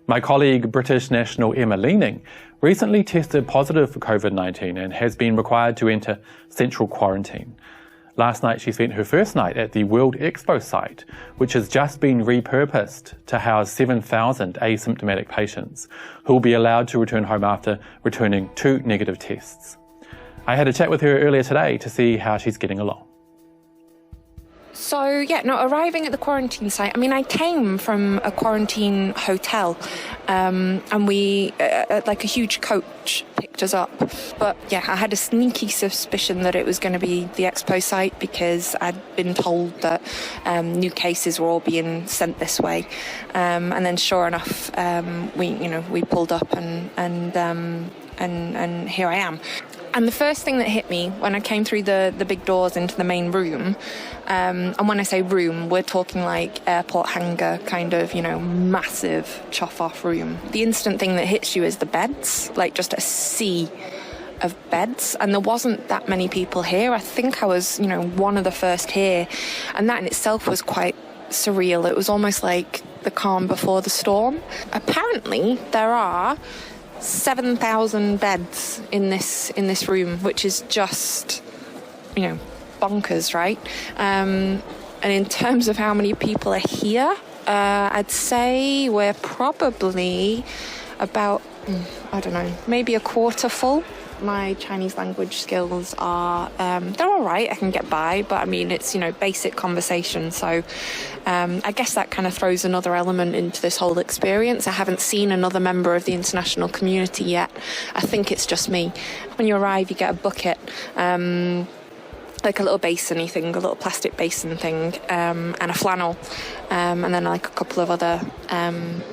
My colleague, British national Emma Leaning, recently tested positive for COVID-19 and has been required to enter central quarantine. Last night she spent her first night at the World Expo site, which has just been repurposed to house 7,000 asymptomatic patients who will be allowed to return home after returning 2 negative tests. I had a chat with her earlier today to see how she's getting along. So, arriving at the quarantine site, I came from a quarantine hotel, and we, like a huge coach, picked us up. But I had a sneaky suspicion that it was going to be the expo site because I'd been told that new cases were all being sent this way. And then sure enough, we pulled up and here I am. And the first thing that hit me when I came through the big doors into the main room, and when I say room, we're talking like airport hangar kind of, massive chough-off room. The instant thing that hits you is the beds, like just a sea of beds. And there wasn't that many people here. I think I was, one of the first here. And that in itself was quite surreal. It was almost like the calm before the storm. Apparently, there are 7,000 beds in this room, which is just, bonkers, right? And in terms of how many people are here, I'd say we're probably about, maybe a quarter full. My Chinese language skills are, they're all right, I can get by, but it's, basic conversation. So I guess that kind of throws another element into this whole experience. I haven't seen another member of the international community yet. I think it's just me. When you arrive, you get a bucket, like a little basin-y thing, a little plastic basin thing, and a flannel, and then like a couple of other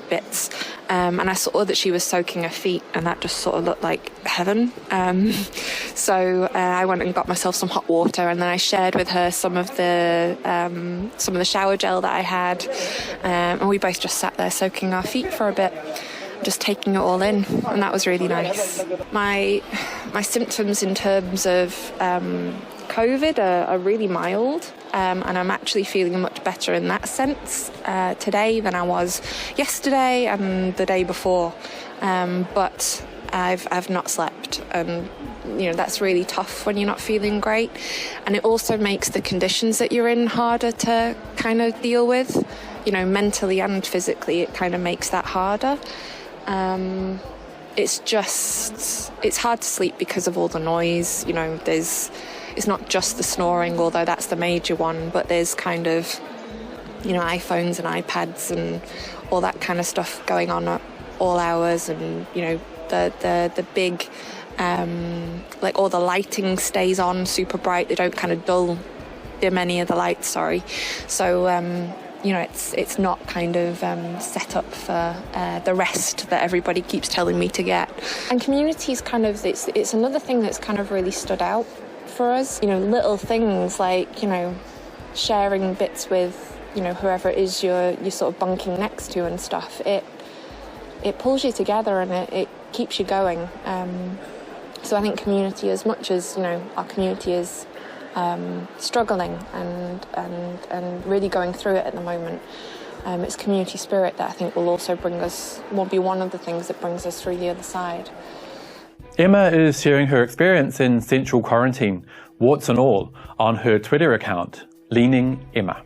bits. And I saw that she was soaking her feet, and that just sort of looked like heaven. So I went and got myself some hot water, and then I shared with her some of the shower gel that I had, and we both just sat there soaking our feet for a bit, just taking it all in, and that was really nice. My symptoms in terms of COVID are really mild, and I'm actually feeling much better in that sense today than I was yesterday and the day before. But I've not slept, and that's really tough when you're not feeling great, and it also makes the conditions that you're in harder to kind of deal with, mentally and physically. It kind of makes that harder. It's hard to sleep because of all the noise. It's not just the snoring, although that's the major one, but there's kind of, iPhones and iPads and all that kind of stuff going on at all hours, and, the big, like all the lighting stays on super bright. They don't kind of dim any of the lights, sorry. So, it's not kind of set up for the rest that everybody keeps telling me to get. And community's kind of, it's another thing that's kind of really stood out for us. Little things like, sharing bits with, whoever it is you're sort of bunking next to and stuff. It pulls you together, and it keeps you going. So I think community, as much as, our community is struggling and really going through it at the moment, it's community spirit that I think will be one of the things that brings us through the other side. Emma is sharing her experience in central quarantine, warts and all, on her Twitter account, Leaning Emma.